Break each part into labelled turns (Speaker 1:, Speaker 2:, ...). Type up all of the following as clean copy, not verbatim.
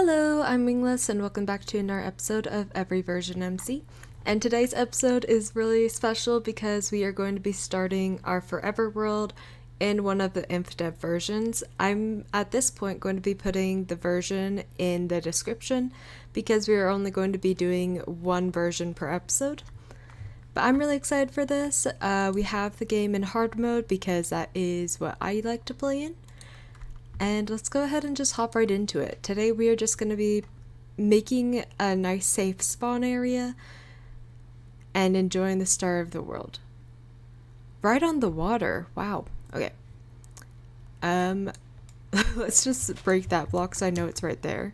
Speaker 1: Hello, I'm Winglyss and welcome back to another episode of Every Version MC. And today's episode is really special because we are going to be starting our Forever World in one of the InfDev versions. I'm at this point going to be putting the version in the description because we are only going to be doing one version per episode. But I'm really excited for this. We have the game in hard mode because that is what I like to play in. And let's go ahead and just hop right into it. Today we are just going to be making a nice safe spawn area and enjoying the start of the world. Right on the water. Wow. Okay. Let's just break that block so I know it's right there.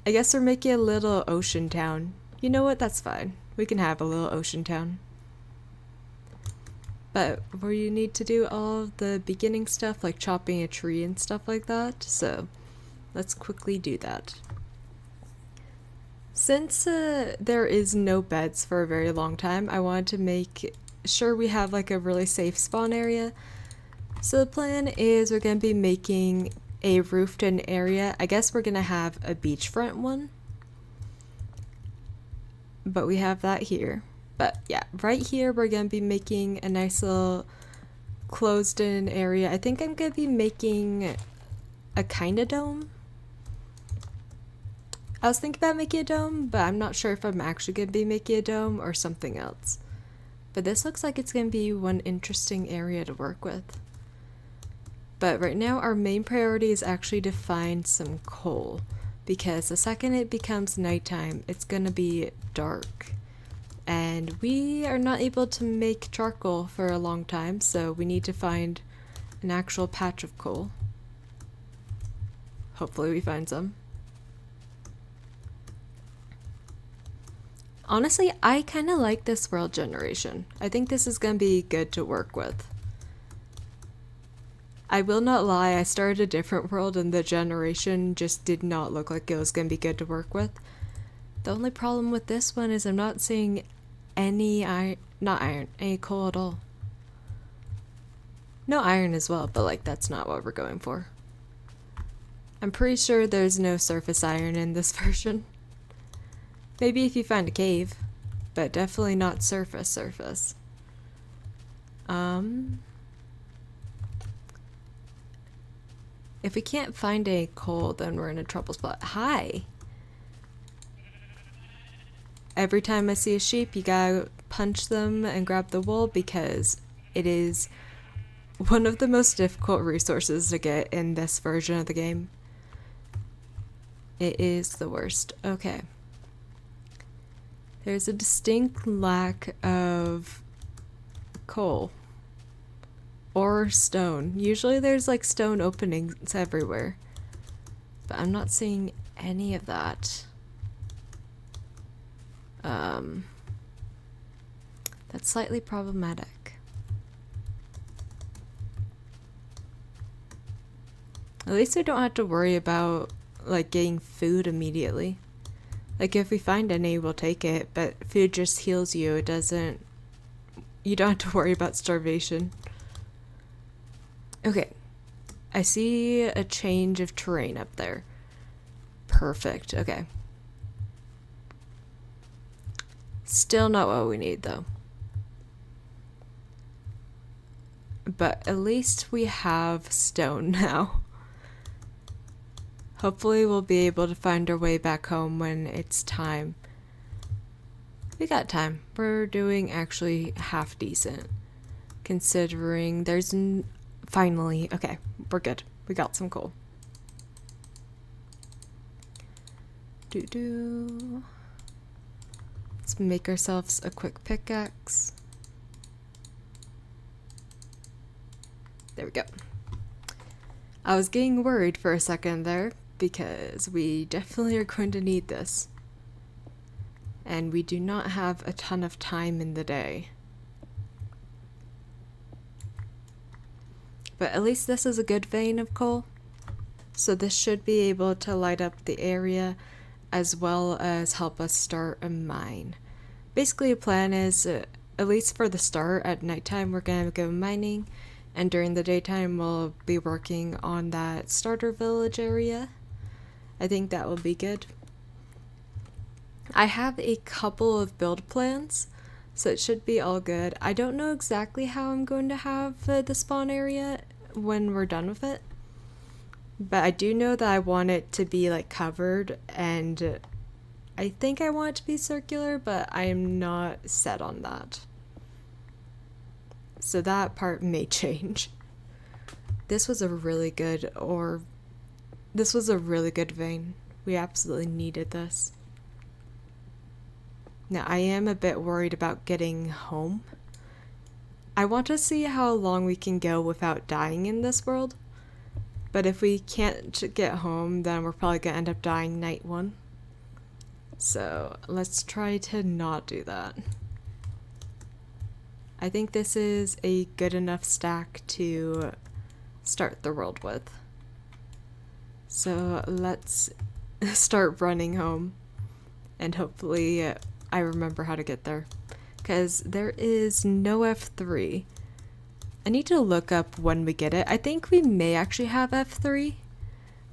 Speaker 1: I guess we're making a little ocean town. You know what? That's fine. We can have a little ocean town. But we need to do all of the beginning stuff like chopping a tree and stuff like that, so let's quickly do that. Since there is no beds for a very long time, I wanted to make sure we have like a really safe spawn area. So the plan is we're going to be making a roofed-in area. I guess we're going to have a beachfront one. But we have that here. But yeah, right here we're going to be making a nice little closed-in area. I think I'm going to be making a kind of dome. I was thinking about making a dome, but I'm not sure if I'm actually going to be making a dome or something else. But this looks like it's going to be one interesting area to work with. But right now our main priority is actually to find some coal, because the second it becomes nighttime, it's going to be dark. And we are not able to make charcoal for a long time, so we need to find an actual patch of coal. Hopefully we find some. Honestly, I kind of like this world generation. I think this is going to be good to work with. I will not lie, I started a different world and the generation just did not look like it was going to be good to work with. The only problem with this one is I'm not seeing any any coal at all. No iron as well, but like that's not what we're going for. I'm pretty sure there's no surface iron in this version. Maybe if you find a cave, but definitely not surface. If we can't find any coal, then we're in a trouble spot. Hi! Every time I see a sheep, you gotta punch them and grab the wool because it is one of the most difficult resources to get in this version of the game. It is the worst. Okay. There's a distinct lack of coal. Or stone. Usually there's like stone openings everywhere. But I'm not seeing any of that. That's slightly problematic. At least we don't have to worry about like getting food immediately. Like if we find any, we'll take it, but food just heals you. It doesn't, you don't have to worry about starvation. Okay, I see a change of terrain up there. Perfect, okay. Still not what we need though. But at least we have stone now. Hopefully we'll be able to find our way back home when it's time. We got time. We're doing actually half decent. Considering there's finally, okay, we're good. We got some coal. Let's make ourselves a quick pickaxe. There we go. I was getting worried for a second there because we definitely are going to need this. And we do not have a ton of time in the day. But at least this is a good vein of coal. So this should be able to light up the area as well as help us start a mine. Basically the plan is, at least for the start, at nighttime we're going to go mining. And during the daytime we'll be working on that starter village area. I think that will be good. I have a couple of build plans, so it should be all good. I don't know exactly how I'm going to have the spawn area when we're done with it, but I do know that I want it to be like covered, and I think I want it to be circular, but I am not set on that. So that part may change. This was a really good vein. We absolutely needed this. Now, I am a bit worried about getting home. I want to see how long we can go without dying in this world. But if we can't get home, then we're probably going to end up dying night one. So let's try to not do that. I think this is a good enough stack to start the world with. So let's start running home. And hopefully I remember how to get there, because there is no F3. I need to look up when we get it. I think we may actually have F3,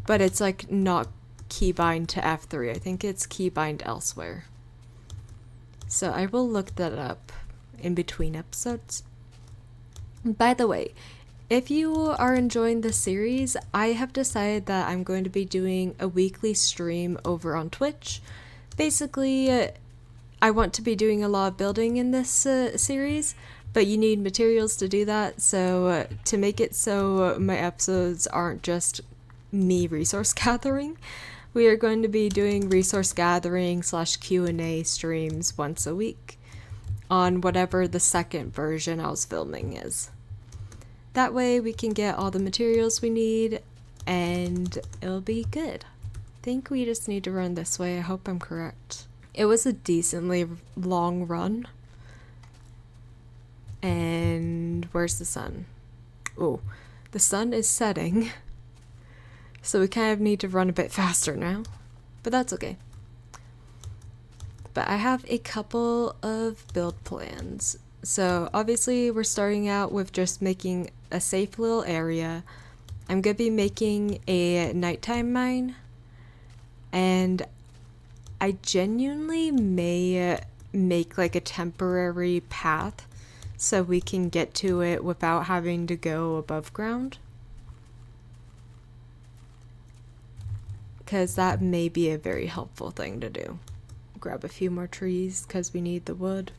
Speaker 1: but it's like not keybind to F3. I think it's keybind elsewhere. So I will look that up in between episodes. By the way, if you are enjoying this series, I have decided that I'm going to be doing a weekly stream over on Twitch. Basically, I want to be doing a lot of building in this series, but you need materials to do that, so to make it so my episodes aren't just me resource gathering, we are going to be doing resource gathering / Q&A streams once a week on whatever the second version I was filming is. That way we can get all the materials we need and it'll be good. I think we just need to run this way. I hope I'm correct. It was a decently long run. And where's the sun? Oh, the sun is setting. So we kind of need to run a bit faster now. But that's okay. But I have a couple of build plans. So obviously we're starting out with just making a safe little area. I'm going to be making a nighttime mine. And I genuinely may make like a temporary path so we can get to it without having to go above ground. Because that may be a very helpful thing to do. Grab a few more trees because we need the wood.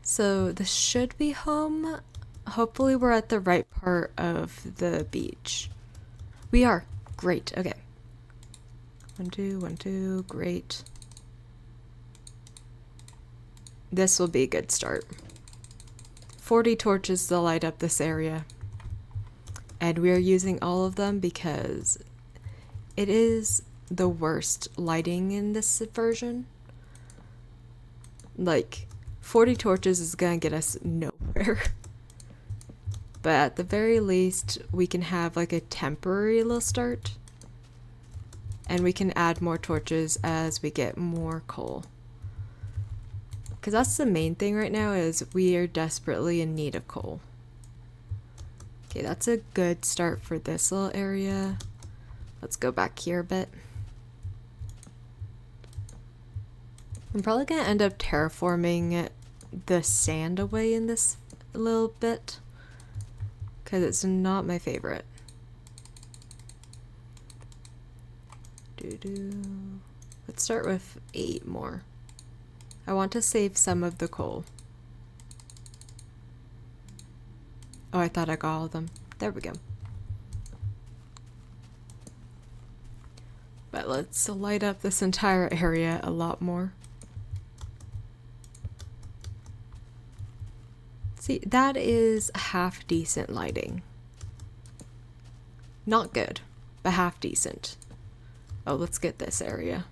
Speaker 1: So this should be home. Hopefully we're at the right part of the beach. We are. Great. Okay. 1, 2, 1, 2, great. This will be a good start. 40 torches to light up this area. And we are using all of them because it is the worst lighting in this version. Like, 40 torches is gonna get us nowhere. But at the very least, we can have like a temporary little start. And we can add more torches as we get more coal. Because that's the main thing right now, is we are desperately in need of coal. Okay, that's a good start for this little area. Let's go back here a bit. I'm probably going to end up terraforming the sand away in this little bit, because it's not my favorite. Let's start with 8 more. I want to save some of the coal. Oh, I thought I got all of them. There we go. But let's light up this entire area a lot more. See, that is half decent lighting. Not good, but half decent. Oh, let's get this area.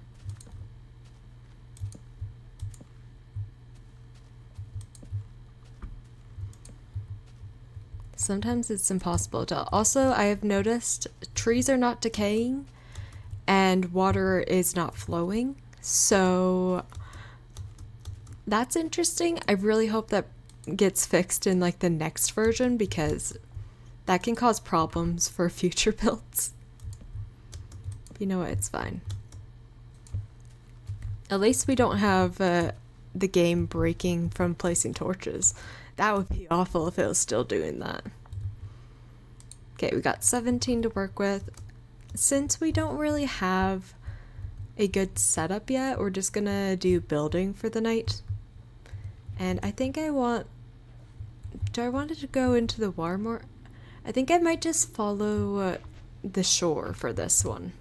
Speaker 1: Sometimes it's impossible to. Also, I have noticed trees are not decaying and water is not flowing. So that's interesting. I really hope that gets fixed in like the next version, because that can cause problems for future builds. You know what? It's fine. At least we don't have the game breaking from placing torches. That would be awful if it was still doing that. Okay, we got 17 to work with. Since we don't really have a good setup yet, we're just gonna do building for the night. And I think I want... Do I want it to go into the water more? I think I might just follow the shore for this one.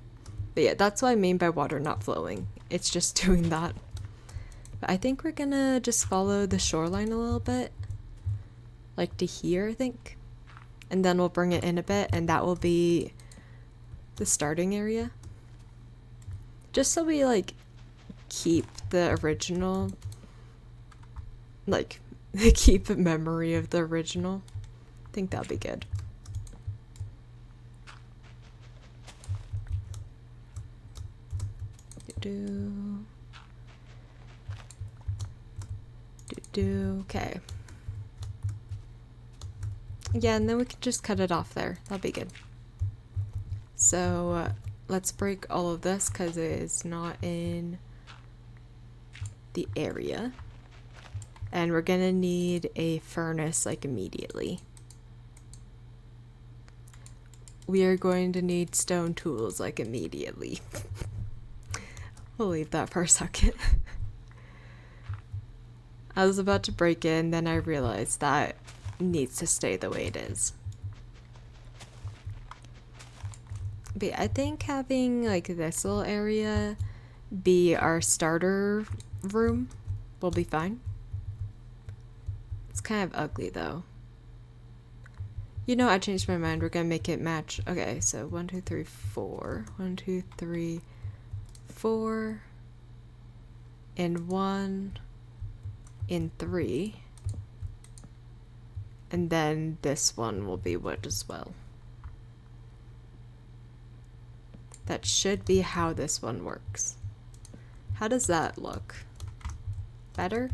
Speaker 1: But yeah, that's what I mean by water not flowing. It's just doing that. But I think we're gonna just follow the shoreline a little bit. Like to here, I think. And then we'll bring it in a bit, and that will be the starting area. Just so we, like, keep the original... Like, keep a memory of the original. I think that'll be good. Okay. Yeah, and then we can just cut it off there. That'll be good. So, let's break all of this because it is not in the area. And we're gonna need a furnace, like, immediately. We are going to need stone tools, like, immediately. We'll leave that for a second. I was about to break in, then I realized that needs to stay the way it is. But yeah, I think having like this little area be our starter room will be fine. It's kind of ugly though. You know, I changed my mind. We're gonna make it match. Okay, so 1, 2, 3, 4. 1, 2, 3, 4. And 1 in 3. And then this one will be wood as well. That should be how this one works. How does that look? Better?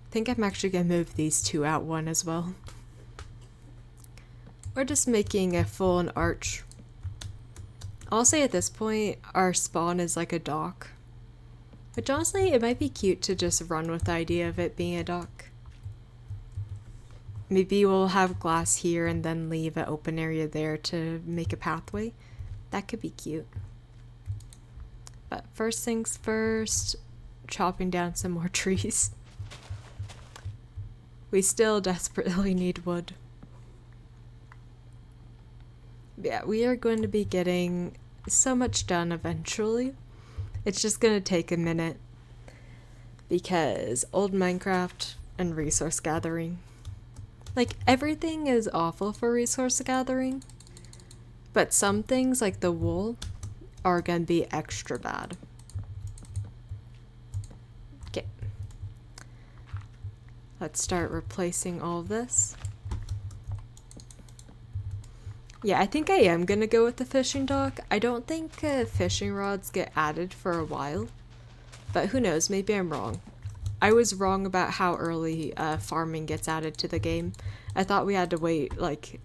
Speaker 1: I think I'm actually gonna move these two out one as well. We're just making a full arch. I'll say at this point, our spawn is like a dock. Which honestly, it might be cute to just run with the idea of it being a dock. Maybe we'll have glass here and then leave an open area there to make a pathway. That could be cute. But first things first, chopping down some more trees. We still desperately need wood. Yeah, we are going to be getting so much done eventually. It's just going to take a minute because old Minecraft and resource gathering. Like, everything is awful for resource gathering, but some things, like the wool, are going to be extra bad. Okay. Let's start replacing all of this. Yeah, I think I am going to go with the fishing dock. I don't think fishing rods get added for a while, but who knows, maybe I'm wrong. I was wrong about how early farming gets added to the game. I thought we had to wait, like,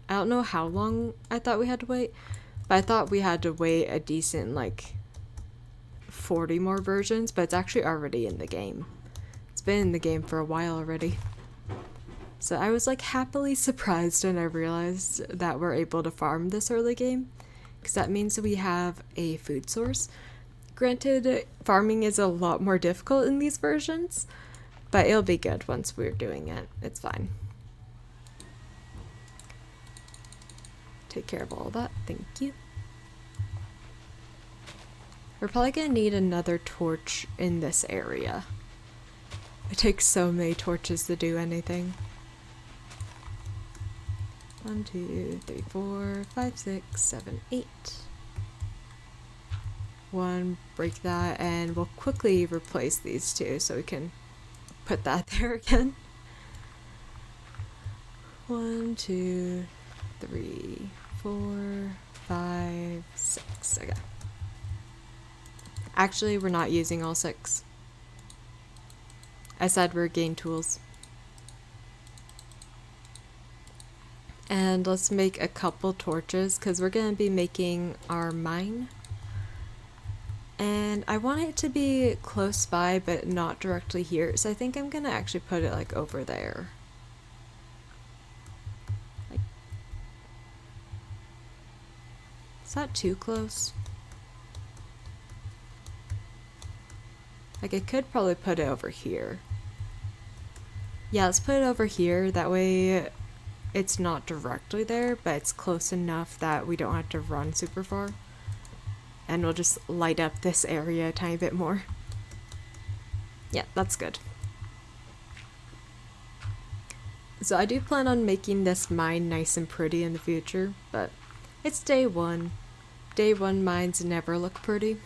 Speaker 1: I don't know how long I thought we had to wait, but I thought we had to wait a decent, like, 40 more versions, but it's actually already in the game. It's been in the game for a while already. So I was, like, happily surprised when I realized that we're able to farm this early game, because that means we have a food source. Granted, farming is a lot more difficult in these versions, but it'll be good once we're doing it. It's fine. Take care of all that. Thank you. We're probably gonna need another torch in this area. It takes so many torches to do anything. 1, 2, 3, 4, 5, 6, 7, 8. 1, break that, and we'll quickly replace these two so we can put that there again. 1, 2, 3, 4, 5, 6. Okay. Actually, we're not using all 6. I said we're getting tools. And let's make a couple torches because we're going to be making our mine. And I want it to be close by but not directly here, so I think I'm going to actually put it like over there. Like, is that too close? Like, I could probably put it over here. Yeah, let's put it over here, that way it's not directly there, but it's close enough that we don't have to run super far. And we'll just light up this area a tiny bit more. Yeah, that's good. So I do plan on making this mine nice and pretty in the future, but it's day one. Day one mines never look pretty.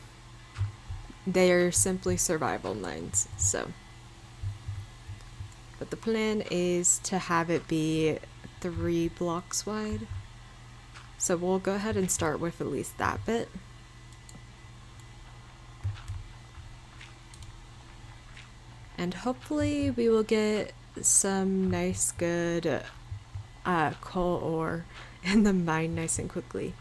Speaker 1: They are simply survival mines, so. But the plan is to have it be 3 blocks wide. So we'll go ahead and start with at least that bit. And hopefully we will get some nice good coal ore in the mine nice and quickly.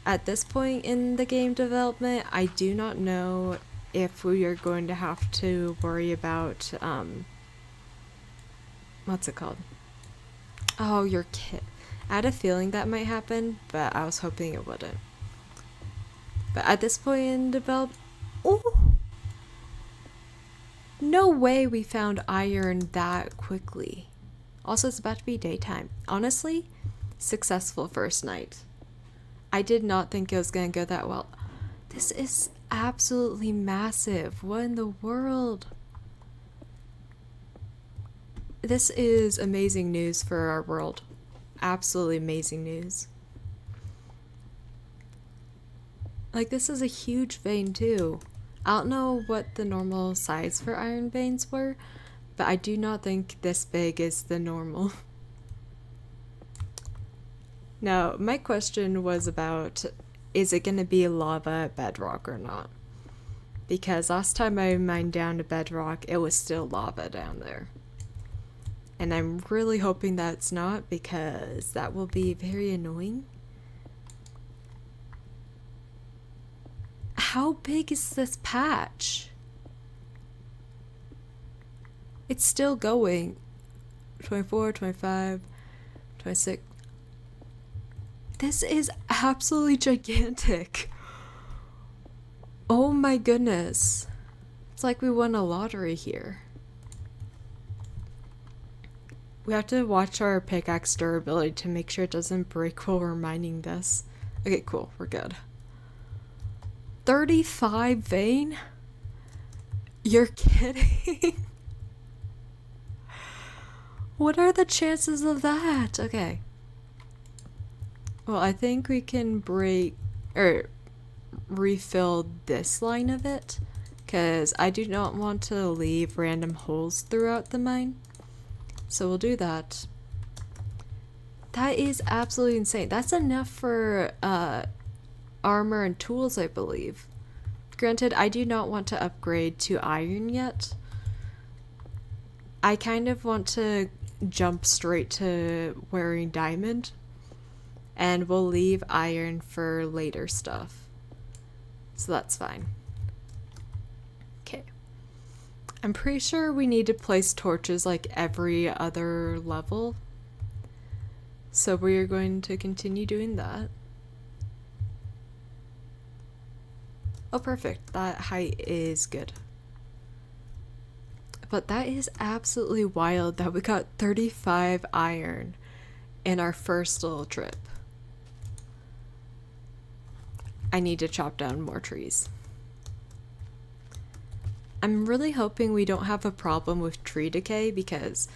Speaker 1: At this point in the game development, I do not know if we are going to have to worry about, what's it called? Oh, your kit. I had a feeling that might happen, but I was hoping it wouldn't. But at this point in development, oh! No way we found iron that quickly. Also, it's about to be daytime. Honestly, successful first night. I did not think it was going to go that well. This is absolutely massive. What in the world? This is amazing news for our world. Absolutely amazing news. Like, this is a huge vein too. I don't know what the normal size for iron veins were, but I do not think this big is the normal. Now, my question was about, is it going to be lava at bedrock or not? Because last time I mined down to bedrock, it was still lava down there. And I'm really hoping that it's not, because that will be very annoying. How big is this patch? It's still going. 24, 25, 26. This is absolutely gigantic. Oh my goodness. It's like we won a lottery here. We have to watch our pickaxe durability to make sure it doesn't break while we're mining this. Okay, cool. We're good. 35 vein? You're kidding? What are the chances of that? Okay. Well, I think we can break or refill this line of it, because I do not want to leave random holes throughout the mine. So we'll do that. That is absolutely insane. That's enough for armor and tools, I believe. Granted, I do not want to upgrade to iron yet. I kind of want to jump straight to wearing diamond, and we'll leave iron for later stuff. So that's fine. Okay. I'm pretty sure we need to place torches like every other level. So we're going to continue doing that. Oh, perfect. That height is good. But that is absolutely wild that we got 35 iron in our first little trip. I need to chop down more trees. I'm really hoping we don't have a problem with tree decay, because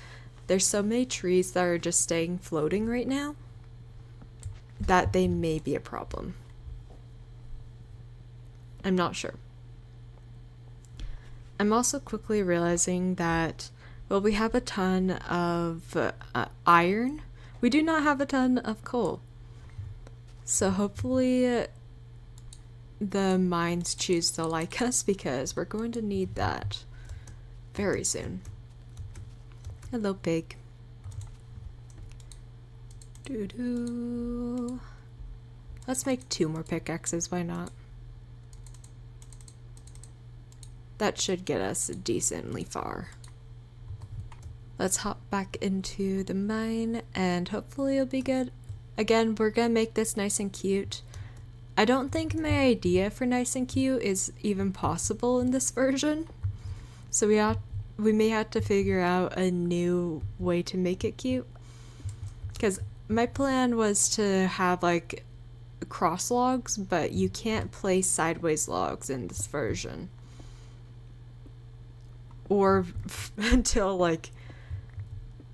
Speaker 1: there's so many trees that are just staying floating right now that they may be a problem. I'm not sure. I'm also quickly realizing that, well, we have a ton of iron. We do not have a ton of coal. So hopefully the mines choose to like us, because we're going to need that very soon. Hello, pig. Doo-doo. Let's make 2 more pickaxes, why not? That should get us decently far. Let's hop back into the mine and hopefully it'll be good. Again, we're gonna make this nice and cute. I don't think my idea for nice and cute is even possible in this version. So we may have to figure out a new way to make it cute. Because my plan was to have like cross logs, but you can't place sideways logs in this version. Or until like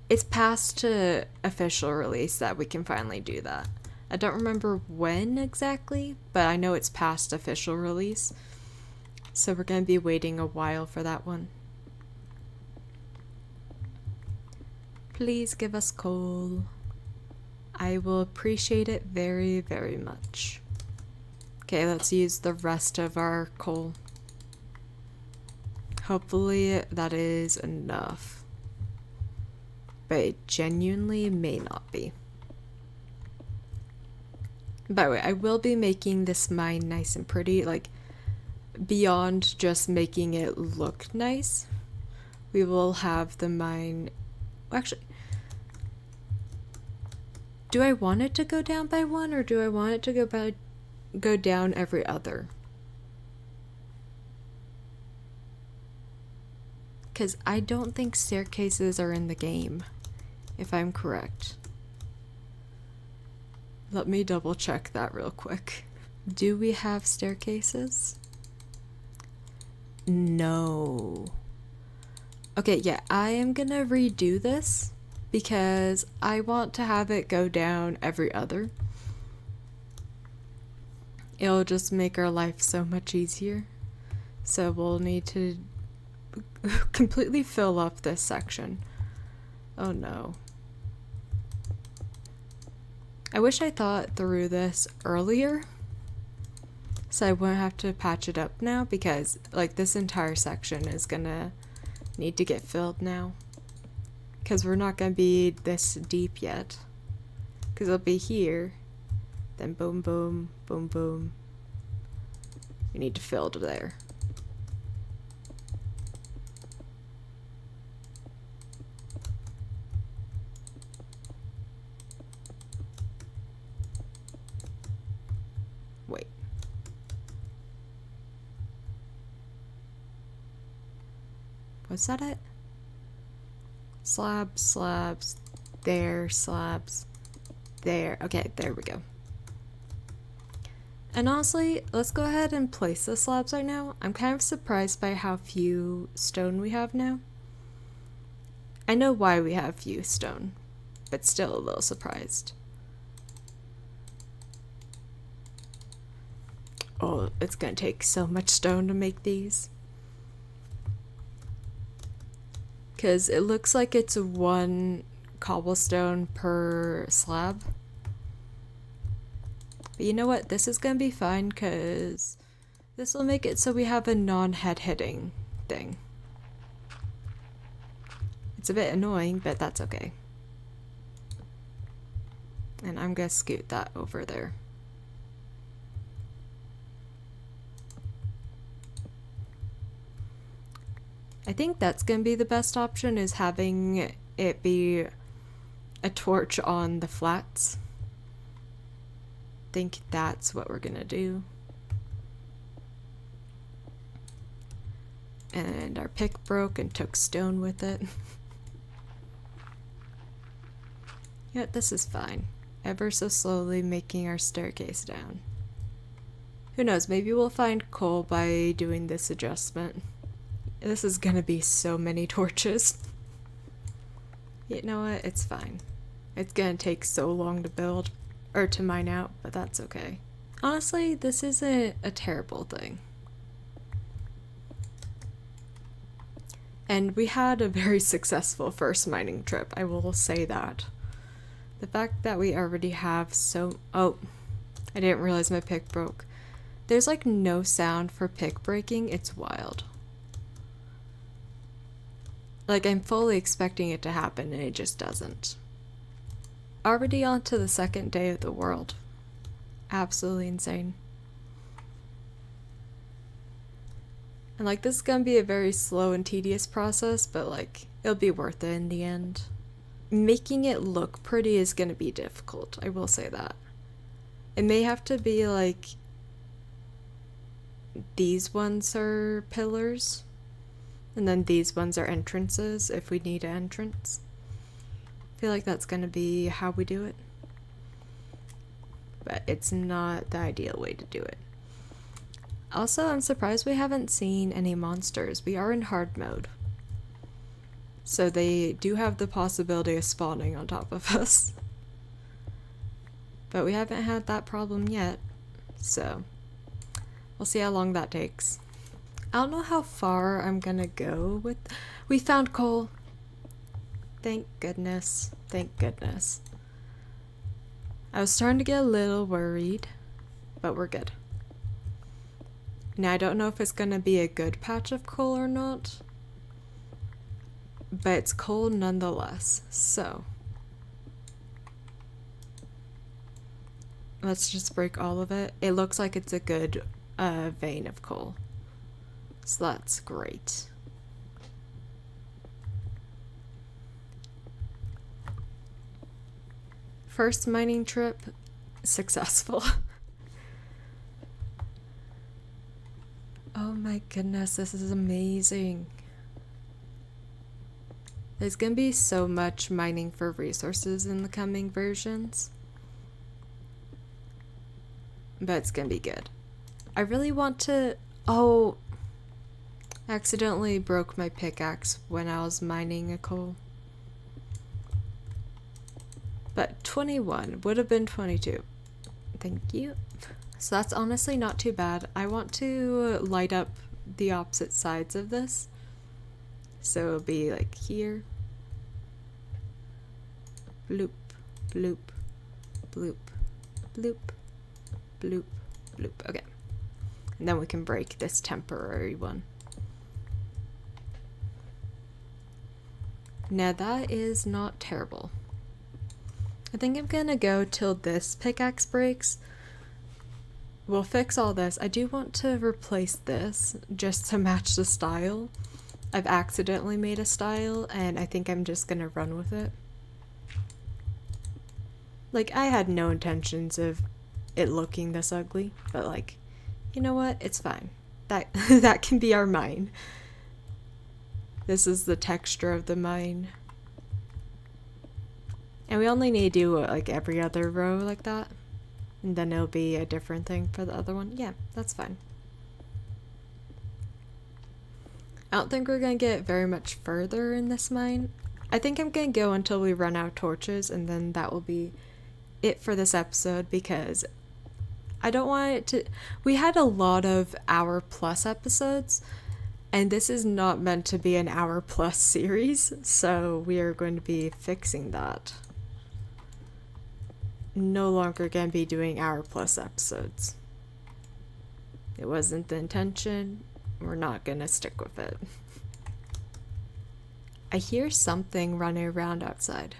Speaker 1: it's past to official release that we can finally do that. I don't remember when exactly, but I know it's past official release. So we're going to be waiting a while for that one. Please give us coal. I will appreciate it very, very much. Okay, let's use the rest of our coal. Hopefully that is enough. But it genuinely may not be. By the way, I will be making this mine nice and pretty, like beyond just making it look nice. We will have the mine, actually, do I want it to go down by 1 or do I want it to go down every other? Because I don't think staircases are in the game, if I'm correct. Let me double check that real quick. Do we have staircases? No. Okay, yeah, I am gonna redo this because I want to have it go down every other. It'll just make our life so much easier. So we'll need to completely fill up this section. Oh no. I wish I thought through this earlier so I wouldn't have to patch it up now, because like this entire section is gonna need to get filled now, because we're not gonna be this deep yet, because it'll be here, then boom boom boom boom, we need to fill to there. Wait. Was that it? Slabs, slabs, there, slabs, there. Okay, there we go. And honestly, let's go ahead and place the slabs right now. I'm kind of surprised by how few stone we have now. I know why we have few stone, but still a little surprised. Oh, it's gonna take so much stone to make these. Because it looks like it's 1 cobblestone per slab. But you know what? This is gonna be fine because this will make it so we have a non-head hitting thing. It's a bit annoying, but that's okay. And I'm gonna scoot that over there. I think that's gonna be the best option, is having it be a torch on the flats. I think that's what we're gonna do. And our pick broke and took stone with it. Yeah, this is fine. Ever so slowly making our staircase down. Who knows, maybe we'll find coal by doing this adjustment. This is gonna be so many torches. You know what? It's fine. It's gonna take so long to build, or to mine out, but that's okay. Honestly, this isn't a terrible thing. And we had a very successful first mining trip, I will say that. The fact that we already have so... Oh, I didn't realize my pick broke. There's like no sound for pick breaking, it's wild. Like, I'm fully expecting it to happen and it just doesn't. Already on to the second day of the world. Absolutely insane. And like, this is gonna be a very slow and tedious process, but like, it'll be worth it in the end. Making it look pretty is gonna be difficult, I will say that. It may have to be like, these ones are pillars, and then these ones are entrances if we need an entrance. I feel like that's gonna be how we do it. But it's not the ideal way to do it. Also, I'm surprised we haven't seen any monsters. We are in hard mode. So they do have the possibility of spawning on top of us. But we haven't had that problem yet. So we'll see how long that takes. I don't know how far I'm gonna go with... We found coal! Thank goodness. Thank goodness. I was starting to get a little worried, but we're good. Now, I don't know if it's gonna be a good patch of coal or not, but it's coal nonetheless, so let's just break all of it. It looks like it's a good vein of coal, so that's great. First mining trip, successful. Oh my goodness, this is amazing. There's gonna be so much mining for resources in the coming versions. But it's gonna be good. I really want to... Oh! I accidentally broke my pickaxe when I was mining a coal. But 21 would have been 22. Thank you. So that's honestly not too bad. I want to light up the opposite sides of this. So it'll be like here. Bloop, bloop, bloop, bloop, bloop, bloop. Okay. And then we can break this temporary one. Now that is not terrible. I think I'm gonna go till this pickaxe breaks. We'll fix all this. I do want to replace this just to match the style. I've accidentally made a style and I think I'm just gonna run with it. Like, I had no intentions of it looking this ugly, but like, you know what? It's fine. That can be our mine. This is the texture of the mine. And we only need to do like every other row like that. And then it'll be a different thing for the other one. Yeah, that's fine. I don't think we're gonna get very much further in this mine. I think I'm gonna go until we run out of torches, and then that will be it for this episode, because I don't want it to... We had a lot of hour-plus episodes, and this is not meant to be an hour-plus series, so we are going to be fixing that. No longer gonna be doing hour-plus episodes. It wasn't the intention. We're not gonna stick with it. I hear something running around outside.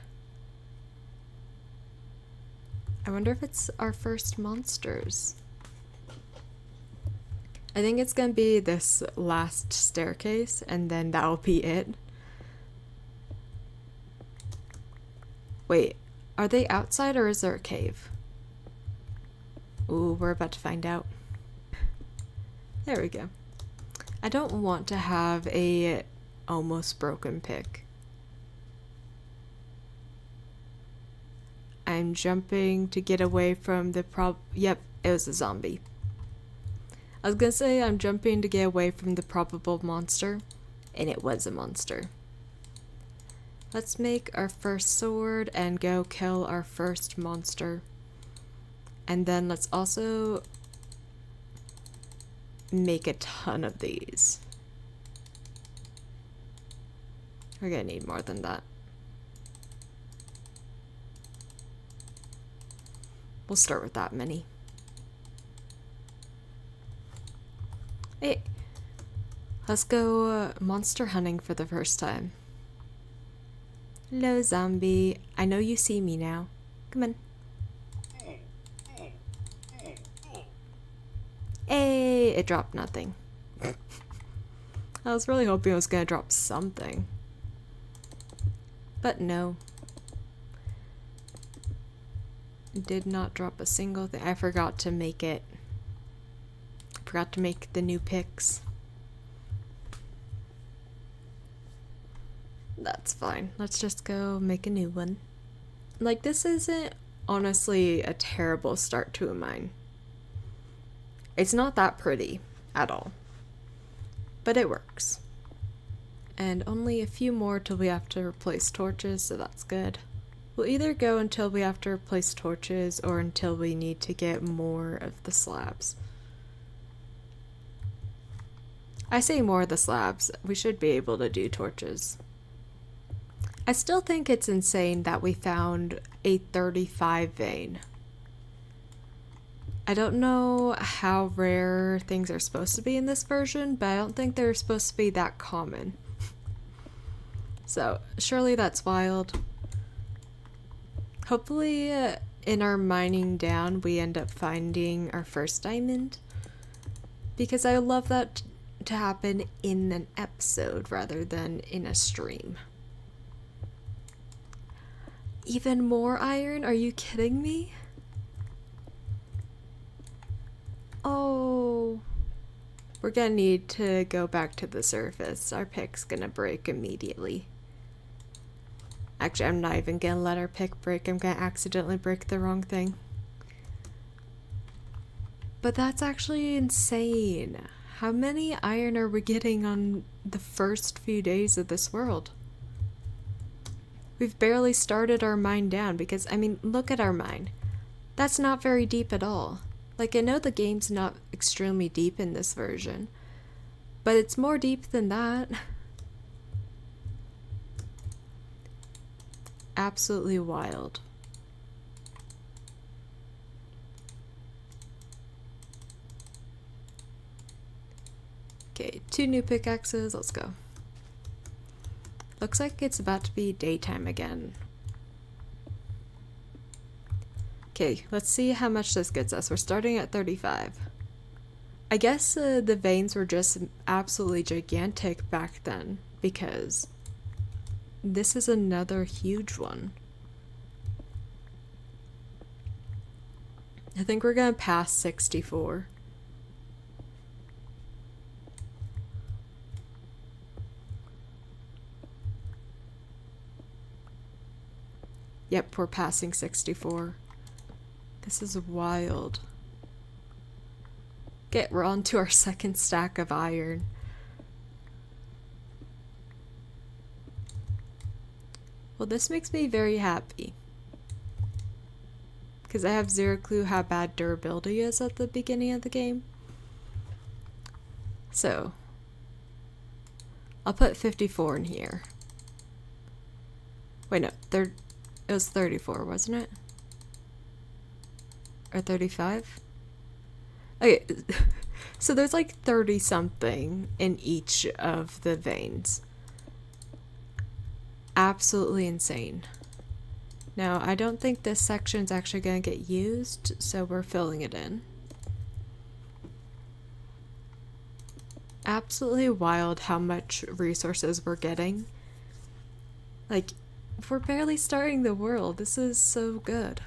Speaker 1: I wonder if it's our first monsters. I think it's gonna be this last staircase, and then that'll be it. Wait, are they outside or is there a cave? Ooh, we're about to find out. There we go. I don't want to have a almost broken pick. I'm jumping to get away from the Yep, it was a zombie. I was gonna say I'm jumping to get away from the probable monster, and it was a monster. Let's make our first sword and go kill our first monster. And then let's also make a ton of these. We're gonna need more than that. We'll start with that many. Hey, let's go monster hunting for the first time. Hello, zombie. I know you see me now. Come on. Hey, it dropped nothing. I was really hoping it was gonna drop something. But no. It did not drop a single thing. I forgot to make it. Forgot to make the new picks. That's fine. Let's just go make a new one. Like, this isn't honestly a terrible start to a mine. It's not that pretty at all. But it works. And only a few more till we have to replace torches, so that's good. We'll either go until we have to replace torches or until we need to get more of the slabs. I say more of the slabs. We should be able to do torches. I still think it's insane that we found a 35 vein. I don't know how rare things are supposed to be in this version, but I don't think they're supposed to be that common. So, surely that's wild. Hopefully, in our mining down, we end up finding our first diamond. Because I would love that to happen in an episode rather than in a stream. Even more iron? Are you kidding me? Oh. We're gonna need to go back to the surface. Our pick's gonna break immediately. Actually, I'm not even gonna let our pick break. I'm gonna accidentally break the wrong thing. But that's actually insane. How many iron are we getting on the first few days of this world? We've barely started our mine down because, I mean, look at our mine. That's not very deep at all. Like, I know the game's not extremely deep in this version, but it's more deep than that. Absolutely wild. Okay, 2 new pickaxes, let's go. Looks like it's about to be daytime again. Okay, let's see how much this gets us. We're starting at 35. I guess the veins were just absolutely gigantic back then, because this is another huge one. I think we're gonna pass 64. Yep, we're passing 64. This is wild. Okay, we're on to our second stack of iron. Well, this makes me very happy. Because I have zero clue how bad durability is at the beginning of the game. So, I'll put 54 in here. Wait, no, it was 34, wasn't it? Or 35? Okay, so there's like 30 something in each of the veins. Absolutely insane. Now, I don't think this section's actually going to get used, so we're filling it in. Absolutely wild how much resources we're getting. Like, we're barely starting the world. This is so good.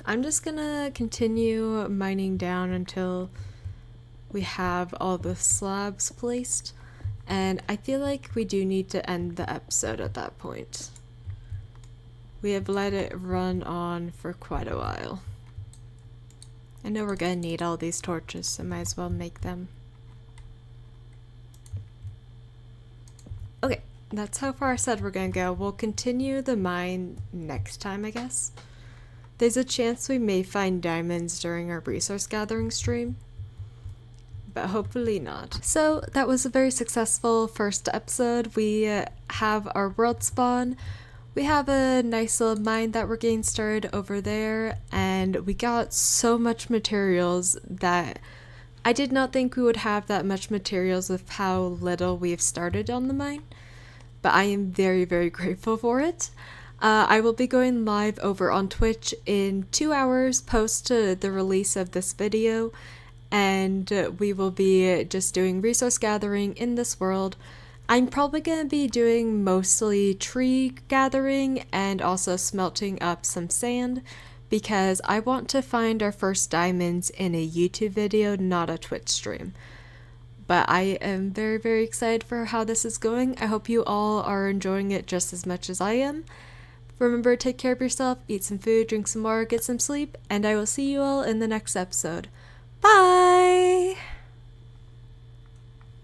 Speaker 1: I'm just gonna continue mining down until we have all the slabs placed, and I feel like we do need to end the episode at that point. We have let it run on for quite a while. I know we're gonna need all these torches, so might as well make them. Okay, that's how far I said we're gonna go. We'll continue the mine next time, I guess. There's a chance we may find diamonds during our resource gathering stream, but hopefully not. So that was a very successful first episode. We have our world spawn. We have a nice little mine that we're getting started over there, and we got so much materials that I did not think we would have that much materials with how little we've started on the mine, but I am very, very grateful for it. I will be going live over on Twitch in 2 hours post to the release of this video, and we will be just doing resource gathering in this world. I'm probably going to be doing mostly tree gathering and also smelting up some sand because I want to find our first diamonds in a YouTube video, not a Twitch stream. But I am very, very excited for how this is going. I hope you all are enjoying it just as much as I am. Remember to take care of yourself, eat some food, drink some water, get some sleep, and I will see you all in the next episode. Bye!